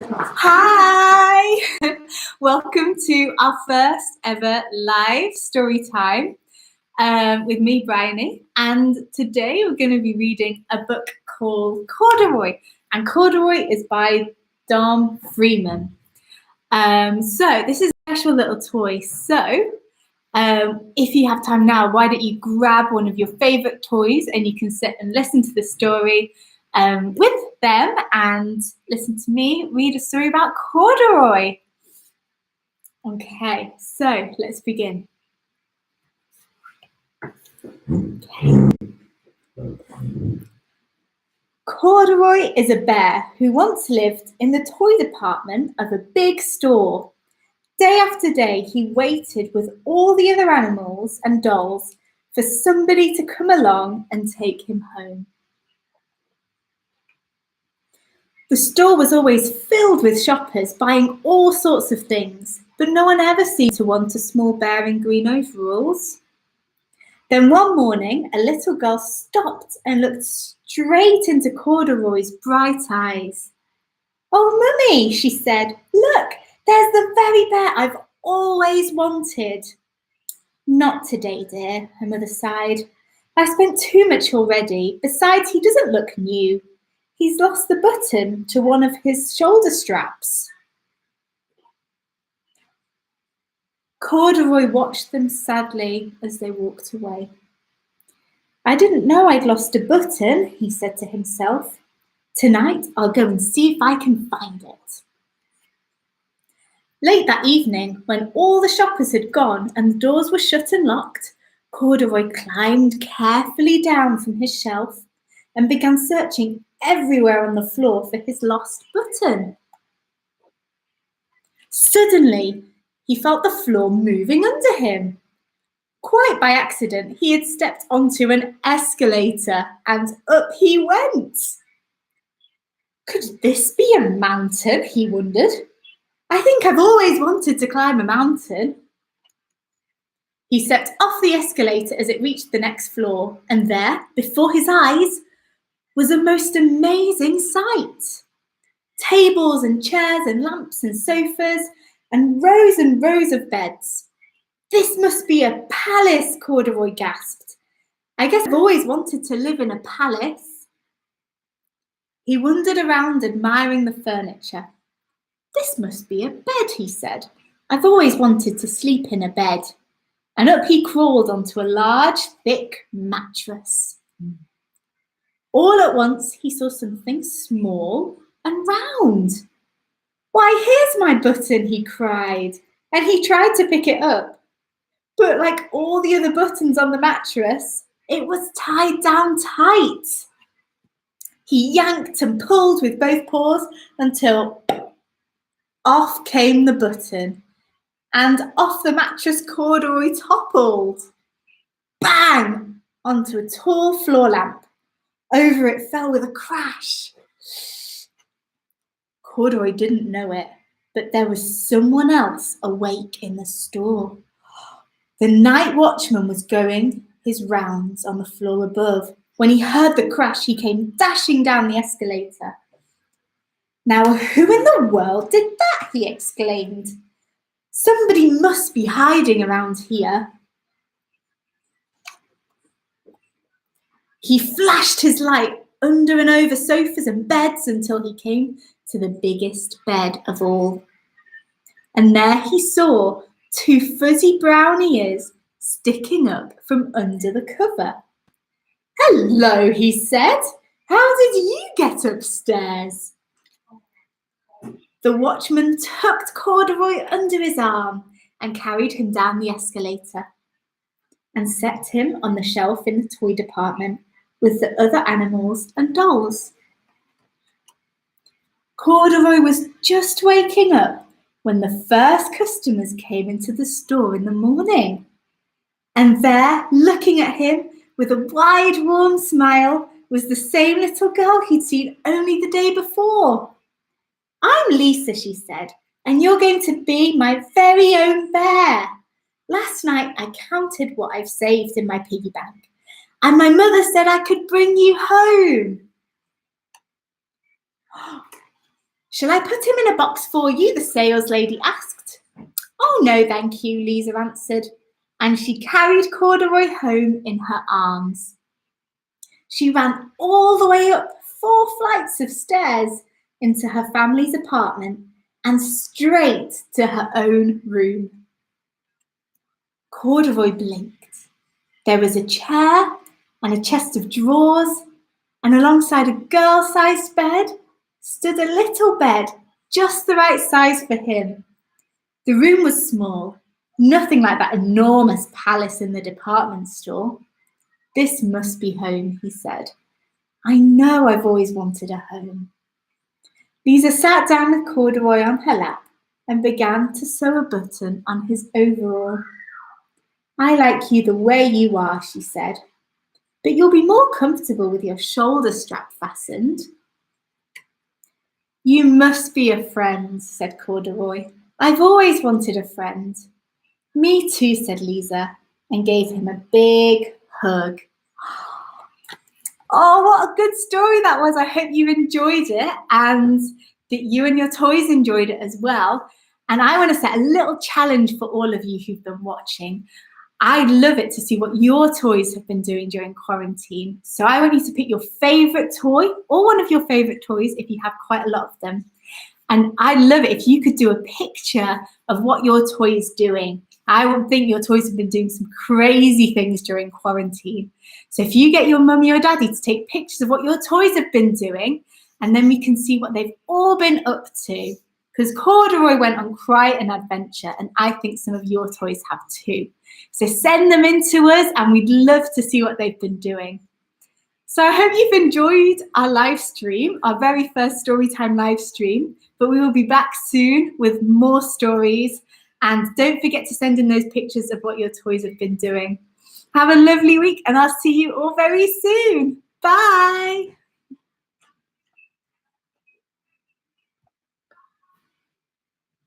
Hi! Welcome to our first ever live story time with me, Bryony. And today we're going to be reading a book called Corduroy. And Corduroy is by Dom Freeman. So this is an actual little toy. So if you have time now, why don't you grab one of your favorite toys and you can sit and listen to the story with them and listen to me read a story about corduroy. Okay, so let's begin. Corduroy is a bear who once lived in the toy department of a big store. Day after day, he waited with all the other animals and dolls for somebody to come along and take him home. The store was always filled with shoppers buying all sorts of things, but no one ever seemed to want a small bear in green overalls. Then one morning, a little girl stopped and looked straight into Corduroy's bright eyes. "Oh, Mummy," she said, "look, there's the very bear I've always wanted." "Not today, dear," her mother sighed. "I've spent too much already. Besides, he doesn't look new. He's lost the button to one of his shoulder straps." Corduroy watched them sadly as they walked away. "I didn't know I'd lost a button," he said to himself. "Tonight I'll go and see if I can find it." Late that evening, when all the shoppers had gone and the doors were shut and locked, Corduroy climbed carefully down from his shelf and began searching everywhere on the floor for his lost button. Suddenly, he felt the floor moving under him. Quite by accident, he had stepped onto an escalator and up he went. Could this be a mountain, he wondered. I think I've always wanted to climb a mountain. He stepped off the escalator as it reached the next floor, and there, before his eyes, was a most amazing sight. Tables and chairs and lamps and sofas and rows of beds. "This must be a palace," Corduroy gasped. "I guess I've always wanted to live in a palace." He wandered around admiring the furniture. "This must be a bed," he said. "I've always wanted to sleep in a bed." And up he crawled onto a large, thick mattress. All at once, he saw something small and round. "Why, here's my button," he cried, and he tried to pick it up. But like all the other buttons on the mattress, it was tied down tight. He yanked and pulled with both paws until off came the button, and off the mattress Corduroy toppled. Bang! Onto a tall floor lamp. Over it fell with a crash. Corduroy didn't know it, but there was someone else awake in the store. The night watchman was going his rounds on the floor above. When he heard the crash, he came dashing down the escalator. "Now, who in the world did that?" he exclaimed. "Somebody must be hiding around here." He flashed his light under and over sofas and beds until he came to the biggest bed of all. And there he saw 2 fuzzy brown ears sticking up from under the cover. "Hello," he said. "How did you get upstairs?" The watchman tucked Corduroy under his arm and carried him down the escalator and set him on the shelf in the toy department with the other animals and dolls. Corduroy was just waking up when the first customers came into the store in the morning. And there, looking at him with a wide, warm smile, was the same little girl he'd seen only the day before. "I'm Lisa," she said, "and you're going to be my very own bear. Last night I counted what I've saved in my piggy bank, and my mother said I could bring you home." Shall I put him in a box for you? The sales lady asked. Oh, no, thank you, Lisa answered, and she carried Corduroy home in her arms. She ran all the way up 4 flights of stairs into her family's apartment and straight to her own room. Corduroy blinked. There was a chair and a chest of drawers, and alongside a girl-sized bed stood a little bed, just the right size for him. The room was small, nothing like that enormous palace in the department store. This must be home, he said. I know I've always wanted a home. Lisa sat down with Corduroy on her lap and began to sew a button on his overall. I like you the way you are, she said, but you'll be more comfortable with your shoulder strap fastened. You must be a friend, said Corduroy. I've always wanted a friend. Me too, said Lisa, and gave him a big hug. Oh, what a good story that was. I hope you enjoyed it and that you and your toys enjoyed it as well. And I want to set a little challenge for all of you who've been watching. I'd love it to see what your toys have been doing during quarantine. So I want you to pick your favourite toy or one of your favourite toys if you have quite a lot of them. And I'd love it if you could do a picture of what your toy is doing. I would think your toys have been doing some crazy things during quarantine. So if you get your mummy or daddy to take pictures of what your toys have been doing, and then we can see what they've all been up to. Because Corduroy went on quite an adventure, and I think some of your toys have too. So send them in to us, and we'd love to see what they've been doing. So I hope you've enjoyed our live stream, our very first Storytime live stream, but we will be back soon with more stories. And don't forget to send in those pictures of what your toys have been doing. Have a lovely week, and I'll see you all very soon. Bye.